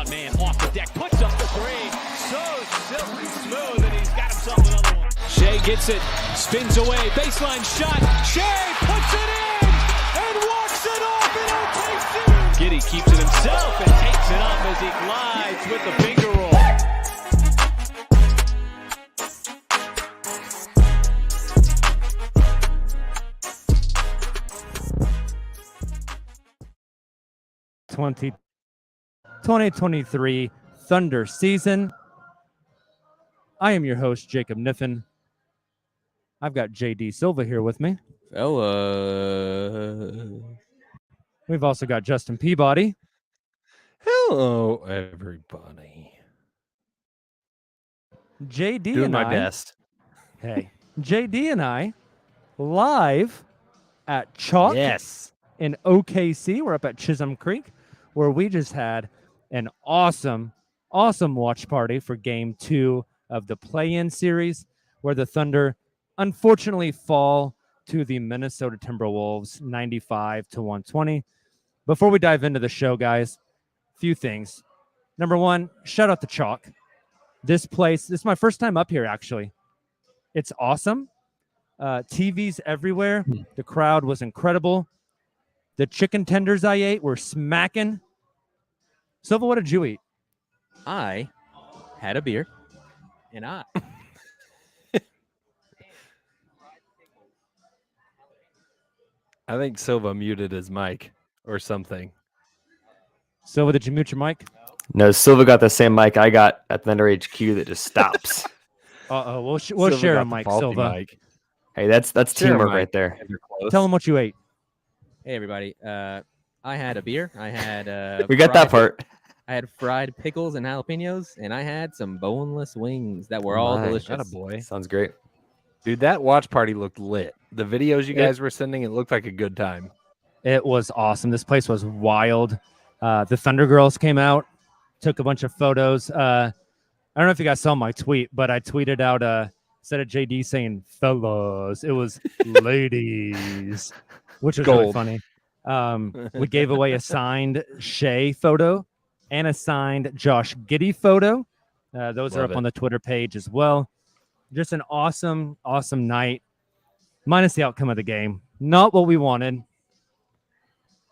rebound man off the deck, puts up the three. So silky smooth, and he's got himself another one. Shai gets it, spins away, baseline shot. Shai puts it in and walks it off in OKC. Giddy keeps it himself and takes it up as he glides with the finger roll. '20 2023 Thunder season. I am your host, Jacob Niffen. I've got JD Silva here with me. Hello. We've also got Justin Peabody. Hello, everybody. JD Doing and my I. best. Hey, JD and I live at Chalk Yes. in OKC. We're up at Chisholm Creek, where we just had an awesome watch party for Game 2 of the Play-In series, where the Thunder unfortunately fall to the Minnesota Timberwolves 95-120. Before we dive into the show, guys, a few things. Number one, shout out to Chalk. This is my first time up here, actually. It's awesome. TVs everywhere. The crowd was incredible. The chicken tenders I ate were smacking. Silva, what did you eat? I had a beer, and I think Silva muted his mic or something. Silva, did you mute your mic? No, Silva got the same mic I got at Thunder HQ that just stops. Uh-oh, we'll Silva share got a the mic, faulty Silva. mic. Hey, that's Share a teamwork mic. right there. They're close. Tell them what you ate. hey everybody. I had a beer. I had We got that part. I had fried pickles and jalapenos, and I had some boneless wings that were all Nice. delicious. Attaboy. Sounds great. Dude, that watch party looked lit. The videos you guys were sending, it looked like a good time. It was awesome. This place was wild. The Thunder Girls came out, took a bunch of photos. I don't know if you guys saw my tweet, but I tweeted out instead of JD saying fellas, it was ladies, which was really Gold. funny. We gave away a signed Shai photo and a signed Josh Giddey photo. Those are Love up it. on the Twitter page as well. Just an awesome night, minus the outcome of the game. Not what we wanted.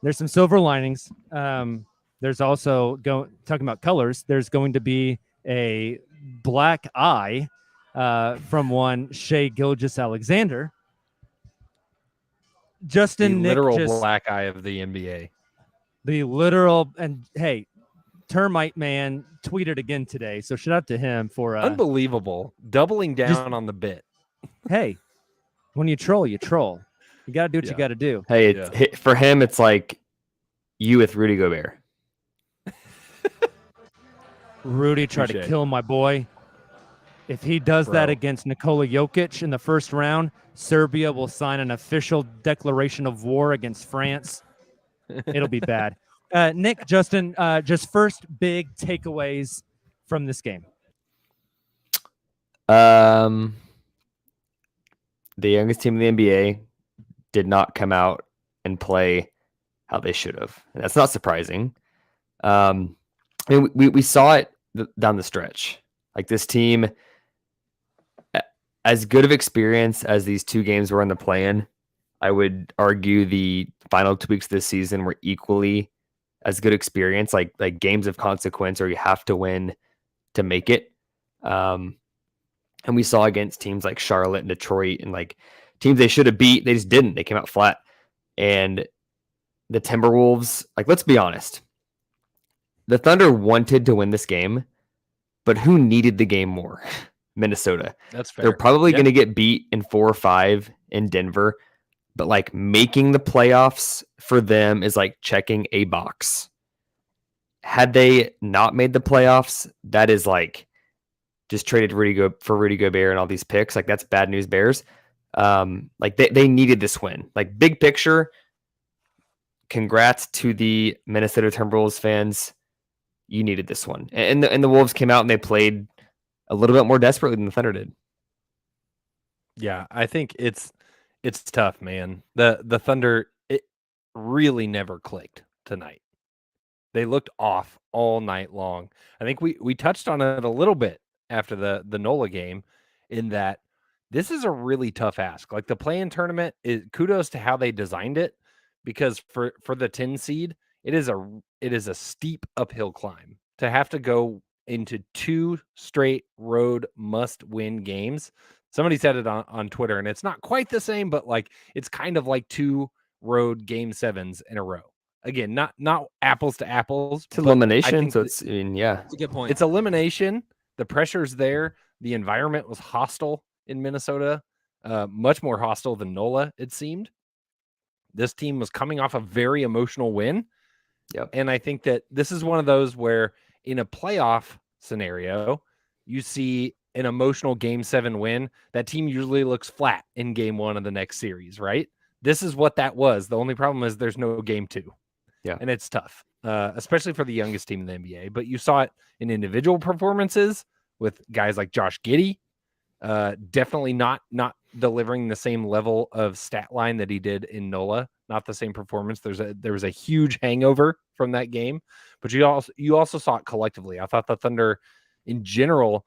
There's some silver linings. There's also talking about colors. There's going to be a black eye from one Shai Gilgeous-Alexander. The Justin, Nick, literal just black eye of the NBA. the literal, and hey, Termite Man tweeted again today. So shout out to him for Unbelievable. Doubling down on the bit. hey, when you troll, you troll. You got to do what you Yeah. got to do. Hey, Yeah. for him, it's like you with Rudy Gobert. Rudy tried to Touche. kill my boy. If he does that Bro. against Nikola Jokic in the first round, Serbia will sign an official declaration of war against France. It'll be bad. Nick, Justin, just first big takeaways from this game. The youngest team in the NBA did not come out and play how they should have. And that's not surprising. I mean, we saw it down the stretch. Like this team, as good of experience as these two games were in the play-in, I would argue the final 2 weeks of this season were equally as good experience, like games of consequence, or you have to win to make it. And we saw against teams like Charlotte and Detroit and like teams they should have beat, they just didn't. They came out flat. And the Timberwolves, like, let's be honest. The Thunder wanted to win this game, but who needed the game more? Minnesota. That's fair. They're probably Yeah. going to get beat in 4 or 5 in Denver, but like making the playoffs for them is like checking a box. Had they not made the playoffs, that is like just traded for Rudy Gobert and all these picks. Like that's bad news Bears. Like they needed this win. Like big picture, congrats to the Minnesota Timberwolves fans. You needed this one. And the Wolves came out and they played a little bit more desperately than the Thunder did. Yeah, I think it's tough, man. The Thunder, it really never clicked tonight. They looked off all night long. I think we touched on it a little bit after the NOLA game, in that this is a really tough ask. Like the play-in tournament, kudos to how they designed it, because for the 10 seed, it is a steep uphill climb to have to go into 2 straight road must-win games. Somebody said it on Twitter, and it's not quite the same, but like it's kind of like 2 road game 7s in a row. Again, not apples to apples. It's elimination, so it's yeah. It's a good point. It's elimination. The pressure's there. The environment was hostile in Minnesota, much more hostile than NOLA, it seemed. This team was coming off a very emotional win. Yep. And I think that this is one of those where in a playoff scenario, you see an emotional game 7 win. That team usually looks flat in game 1 of the next series, right? This is what that was. The only problem is there's no game 2. Yeah. And it's tough, especially for the youngest team in the NBA. But you saw it in individual performances with guys like Josh Giddey, definitely not delivering the same level of stat line that he did in NOLA. Not the same performance. There was a huge hangover from that game, but you also saw it collectively. I thought the Thunder in general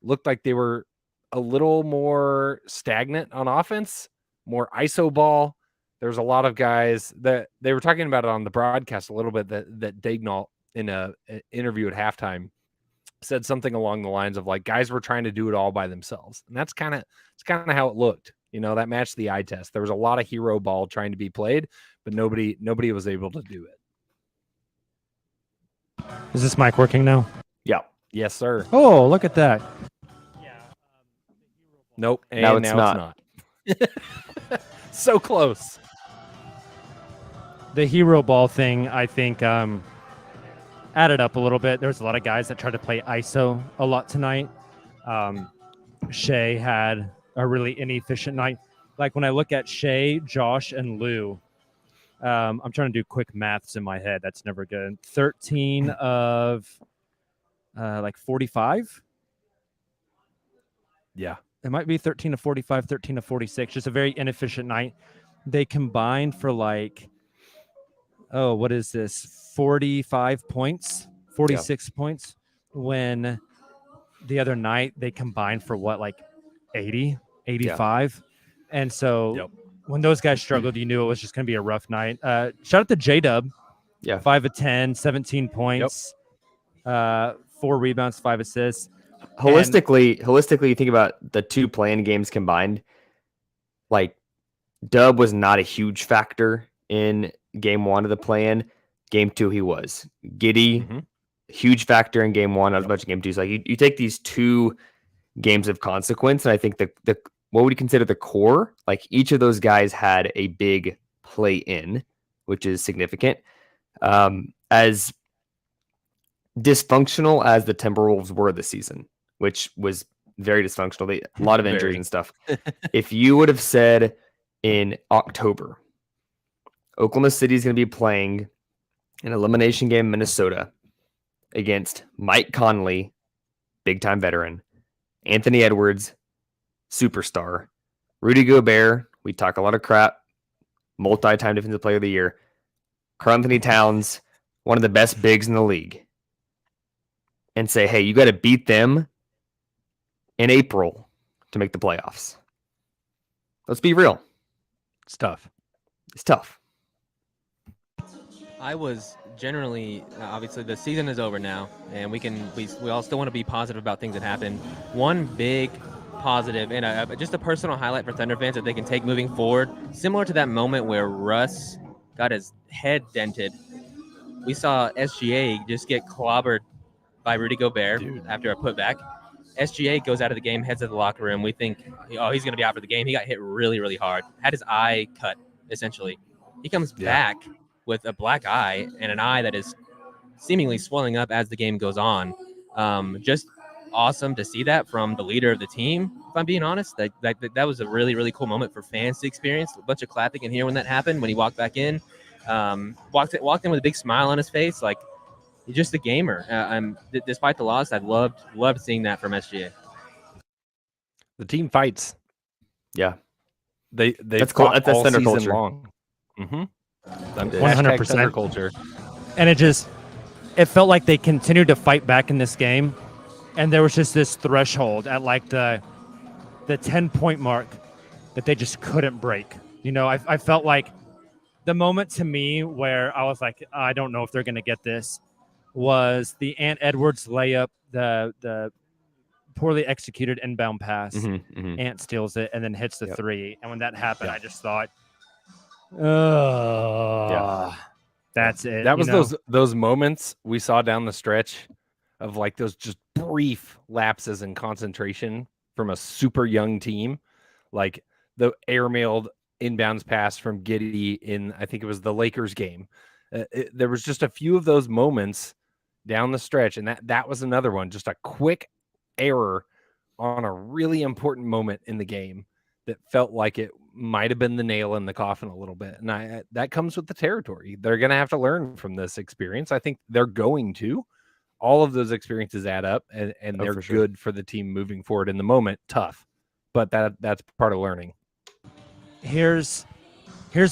looked like they were a little more stagnant on offense, more ISO ball. There's a lot of guys that they were talking about it on the broadcast a little bit, that Daignault in an interview at halftime said something along the lines of like, guys were trying to do it all by themselves. And it's kind of how it looked. You know, that matched the eye test. There was a lot of hero ball trying to be played, but nobody was able to do it. Is this mic working now? Yeah. Yes, sir. Oh, look at that. Nope. And Now it's not. So close. The hero ball thing, I think, added up a little bit. There's a lot of guys that tried to play ISO a lot tonight. Shai had a really inefficient night. Like when I look at Shai, Josh, and Lou, I'm trying to do quick maths in my head. That's never good. 13 of like 45. Yeah. It might be 13 to 45, 13 to 46. Just a very inefficient night. They combined for like, what is this? 45 points, 46 points. When the other night they combined for what, like 80, 85. Yeah. And so when those guys struggled, you knew it was just going to be a rough night. Shout out to J-Dub. Yeah. 5 of 10, 17 points, 4 rebounds, 5 assists. Holistically, you think about the 2 play-in games combined. Like, Dub was not a huge factor in game 1 of the play-in. Game 2, he was. Giddey, huge factor in game 1, not a bunch of game 2. So like you take these 2 games of consequence, and I think the what would you consider the core? Like each of those guys had a big play-in, which is significant. As dysfunctional as the Timberwolves were this season, which was very dysfunctional, a lot of injuries and stuff. If you would have said in October, Oklahoma City is going to be playing an elimination game in Minnesota against Mike Conley, big-time veteran, Anthony Edwards, superstar, Rudy Gobert, we talk a lot of crap, multi-time defensive player of the year, Karl Anthony Towns, one of the best bigs in the league, and say, hey, you got to beat them in April to make the playoffs. Let's be real. It's tough. It's tough. I was generally, obviously the season is over now, and we all still want to be positive about things that happened. One big positive and just a personal highlight for Thunder fans that they can take moving forward, similar to that moment where Russ got his head dented. We saw SGA just get clobbered by Rudy Gobert after a putback. SGA goes out of the game, heads to the locker room. We think, he's going to be out for the game. He got hit really, really hard. Had his eye cut, essentially. He comes back with a black eye and an eye that is seemingly swelling up as the game goes on. Just awesome to see that from the leader of the team, if I'm being honest. That was a really, really cool moment for fans to experience. A bunch of clapping in here when that happened, when he walked back in. Walked in with a big smile on his face. Like, he's just a gamer. Despite the loss, I loved seeing that from SGA. The team fights. Yeah, they that's cool. That's Thunder culture. Long. 100% culture. And it just it felt like they continued to fight back in this game, and there was just this threshold at like the 10-point mark that they just couldn't break. I felt like the moment to me where I was like, I don't know if they're going to get this, was the Ant Edwards layup, the poorly executed inbound pass. Ant steals it and then hits the three. And when that happened, I just thought, oh, that's it. That was those moments we saw down the stretch of like those just brief lapses in concentration from a super young team, like the airmailed inbounds pass from Giddey in, I think it was the Lakers game. There was just a few of those moments down the stretch, and that was another one, just a quick error on a really important moment in the game that felt like it might have been the nail in the coffin a little bit. And that comes with the territory. They're going to have to learn from this experience. I think they're going to. All of those experiences add up, and they're good for the team moving forward. In the moment, tough, but that's part of learning. Here's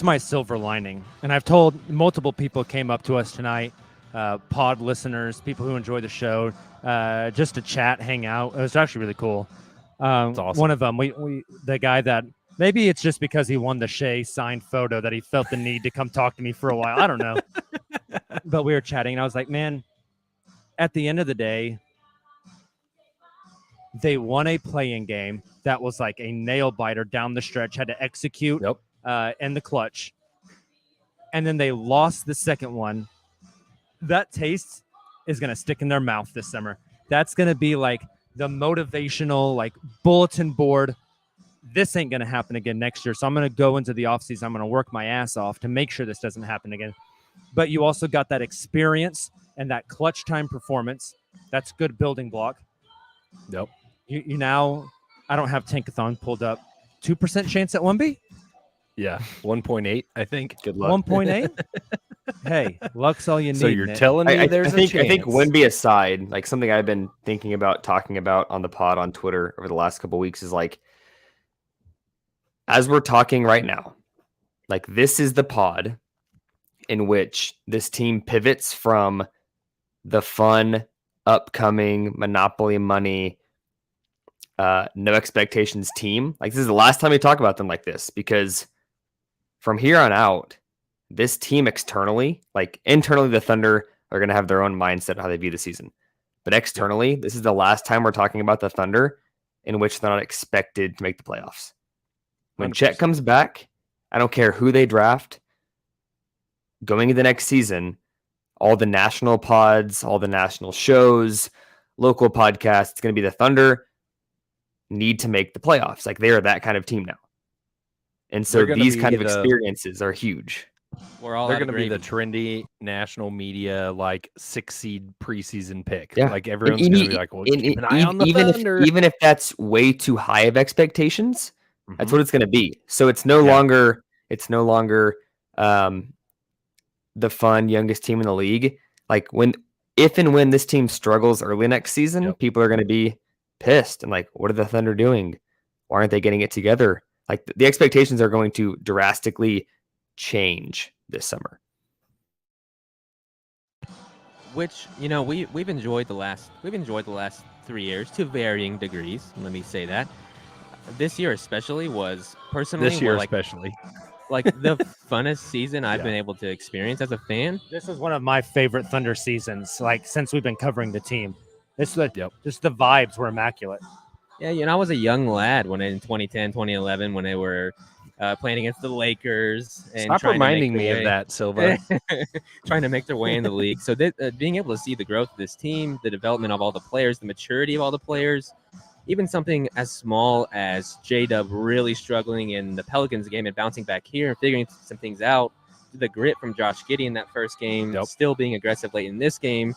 my silver lining, and I've told multiple people came up to us tonight, pod listeners, people who enjoy the show, just to chat, hang out. It was actually really cool. It's awesome. One of them, the guy that maybe it's just because he won the Shai signed photo that he felt the need to come talk to me for a while. I don't know, but we were chatting, and I was like, man, at the end of the day, they won a play-in game that was like a nail biter down the stretch, had to execute in the clutch. And then they lost the second one. That taste is going to stick in their mouth this summer. That's going to be like the motivational, like bulletin board. This ain't going to happen again next year. So I'm going to go into the offseason. I'm going to work my ass off to make sure this doesn't happen again. But you also got that experience and that clutch time performance. That's good building block. Yep. You now, I don't have Tankathon pulled up. 2% chance at 1B? Yeah, 1.8, I think. Good luck. 1.8? Hey, luck's all you need. So you're telling me there's a chance. I think Wemby aside, like something I've been thinking about talking about on the pod on Twitter over the last couple of weeks is like, as we're talking right now, like this is the pod in which this team pivots from the fun, upcoming Monopoly money, no expectations team. Like this is the last time we talk about them like this, because from here on out, this team externally, like internally, the Thunder are going to have their own mindset on how they view the season. But externally, this is the last time we're talking about the Thunder in which they're not expected to make the playoffs. When 100%. Chet comes back, I don't care who they draft. Going into the next season, all the national pods, all the national shows, local podcasts, it's going to be the Thunder need to make the playoffs. Like they are that kind of team now. And so these kind of experiences are huge. They're going to be the trendy national media, like 6 seed preseason pick. Yeah. Like everyone's going to be like, well, keep an eye on the Thunder. Even if that's way too high of expectations, that's what it's going to be. So it's no longer the fun youngest team in the league. Like if and when this team struggles early next season, people are going to be pissed and like, what are the Thunder doing? Why aren't they getting it together? Like the expectations are going to drastically change this summer. Which, we've enjoyed the last 3 years to varying degrees. Let me say that. This year especially was personally like the funnest season I've been able to experience as a fan. This is one of my favorite Thunder seasons, like since we've been covering the team. Just the vibes were immaculate. Yeah, I was a young lad when in 2010, 2011, when they were playing against the Lakers. And stop reminding me of that, Silva. Trying to make their way in the league. So being able to see the growth of this team, the development of all the players, the maturity of all the players, even something as small as J-Dub really struggling in the Pelicans game and bouncing back here and figuring some things out, the grit from Josh Giddey in that first game, still being aggressive late in this game.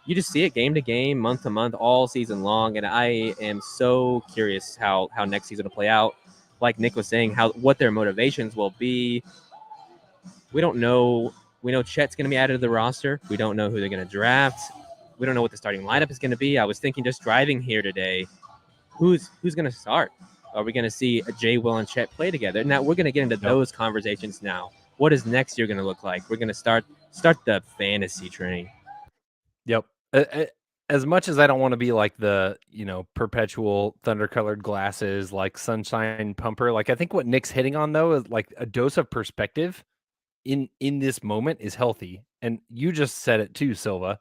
You just see it game to game, month to month, all season long, and I am so curious how next season will play out. Like Nick was saying, what their motivations will be. We don't know. We know Chet's going to be added to the roster. We don't know who they're going to draft. We don't know what the starting lineup is going to be. I was thinking just driving here today, who's going to start? Are we going to see Jay, Will, and Chet play together? Now we're going to get into those conversations now. What is next year going to look like? We're going to start the fantasy train. Yep. As much as I don't want to be like the, perpetual thunder-colored glasses, like sunshine pumper, like I think what Nick's hitting on though is like a dose of perspective in this moment is healthy. And you just said it too, Silva.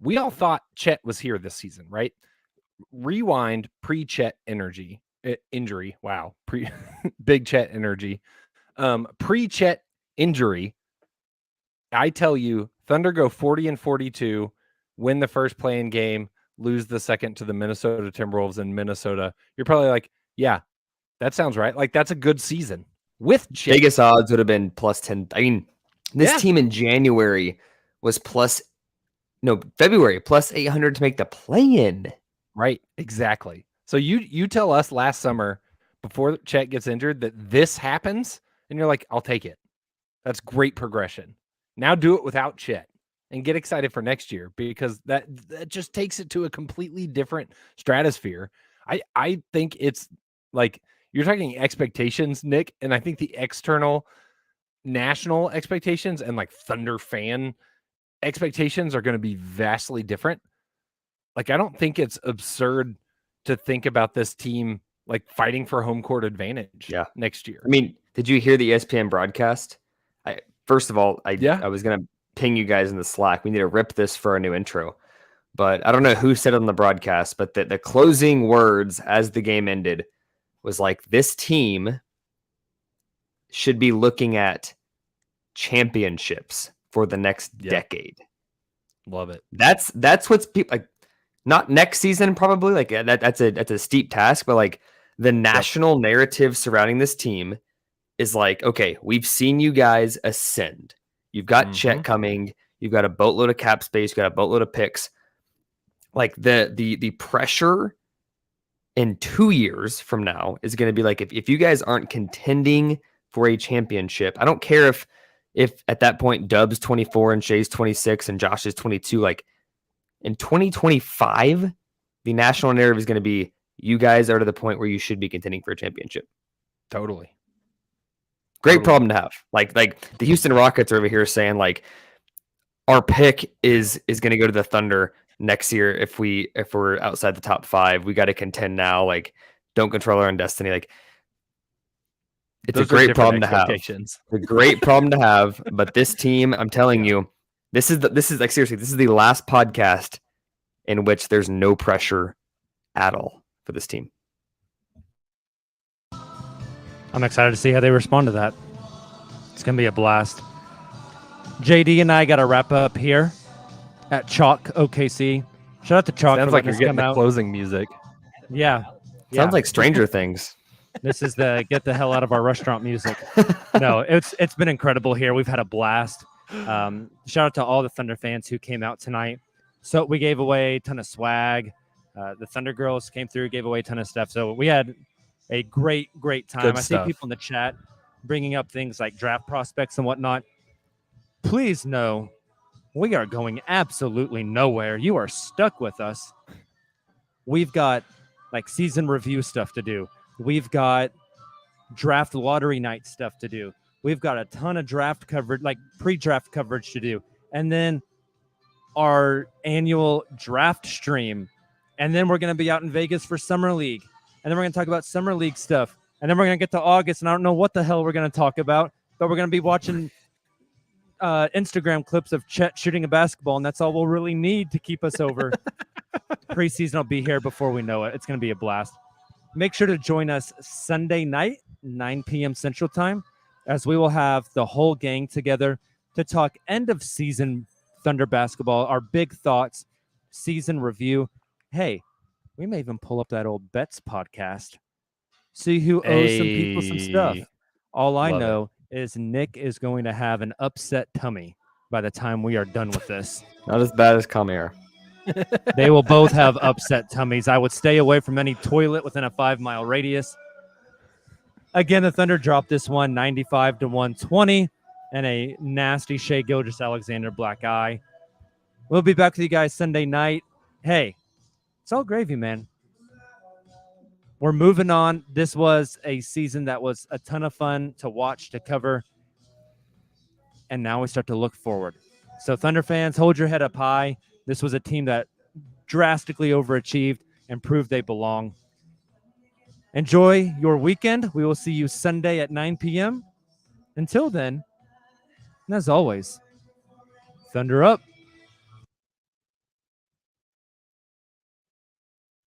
We all thought Chet was here this season, right? Rewind pre-Chet injury. Wow. Big Chet energy. Pre-Chet injury. I tell you, Thunder go 40-42, win the first play-in game, lose the second to the Minnesota Timberwolves in Minnesota. You're probably like, yeah, that sounds right. Like that's a good season. With Chet. Biggest odds would have been plus 10. I mean, this team in January was February plus 800 to make the play-in. Right, exactly. So you tell us last summer before Chet gets injured that this happens, and you're like, I'll take it. That's great progression. Now do it without Chet and get excited for next year because that just takes it to a completely different stratosphere. I think it's like you're talking expectations, Nick, and I think the external national expectations and like Thunder fan expectations are going to be vastly different. Like, I don't think it's absurd to think about this team like fighting for home court advantage next year. I mean, did you hear the ESPN broadcast? First of all, I was going to ping you guys in the Slack. We need to rip this for our new intro. But I don't know who said it on the broadcast, but the closing words as the game ended was like, this team should be looking at championships for the next decade. Love it. That's what's people like. Not next season, probably. Like that's a steep task, but like the national narrative surrounding this team is like, okay, we've seen you guys ascend. You've got Chet coming. You've got a boatload of cap space. You've got a boatload of picks. Like the pressure in 2 years from now is going to be like, if you guys aren't contending for a championship, I don't care if at that point Dub's 24 and Shai's 26 and Josh is 22, like in 2025, the national narrative is going to be, you guys are to the point where you should be contending for a championship. Totally. Great problem to have. Like the Houston Rockets are over here saying like our pick is going to go to the Thunder next year if we're outside the top 5. We got to contend now. Like, don't control our own destiny. Like, it's a great problem to have. It's a great problem to have. But this team, I'm telling you, this is like seriously, this is the last podcast in which there's no pressure at all for this team. I'm excited to see how they respond to that. It's going to be a blast. JD and I got to wrap up here at Chalk OKC. Shout out to Chalk. Sounds like you're getting the closing music. Yeah. Sounds like Stranger Things. This is the get the hell out of our restaurant music. No, it's been incredible here. We've had a blast. Shout out to all the Thunder fans who came out tonight. So we gave away a ton of swag. The Thunder girls came through, gave away a ton of stuff. So we had a great time. Good I stuff. see people in the chat bringing up things like draft prospects and whatnot. Please know we are going absolutely nowhere. You are stuck with us. We've got like season review stuff to do. We've got draft lottery night stuff to do. We've got a ton of draft coverage, like pre-draft coverage to do. And then our annual draft stream. And then we're going to be out in Vegas for Summer League. And then we're going to talk about Summer League stuff. And then we're going to get to August, and I don't know what the hell we're going to talk about, but we're going to be watching Instagram clips of Chet shooting a basketball, and that's all we'll really need to keep us over. Preseason will be here before we know it. It's going to be a blast. Make sure to join us Sunday night, 9 p.m. Central Time, as we will have the whole gang together to talk end-of-season Thunder basketball, our big thoughts, season review. Hey, we may even pull up that old Bets podcast. See who owes some people some stuff. All I know is Nick is going to have an upset tummy by the time we are done with this. Not as bad as Kamir. They will both have upset tummies. I would stay away from any toilet within a 5-mile radius. Again, the Thunder dropped this one 95-120 and a nasty Shai Gilgeous-Alexander black eye. We'll be back with you guys Sunday night. Hey, it's all gravy, man. We're moving on. This was a season that was a ton of fun to watch, to cover. And now we start to look forward. So Thunder fans, hold your head up high. This was a team that drastically overachieved and proved they belong. Enjoy your weekend. We will see you Sunday at 9 p.m. Until then, and as always, Thunder up.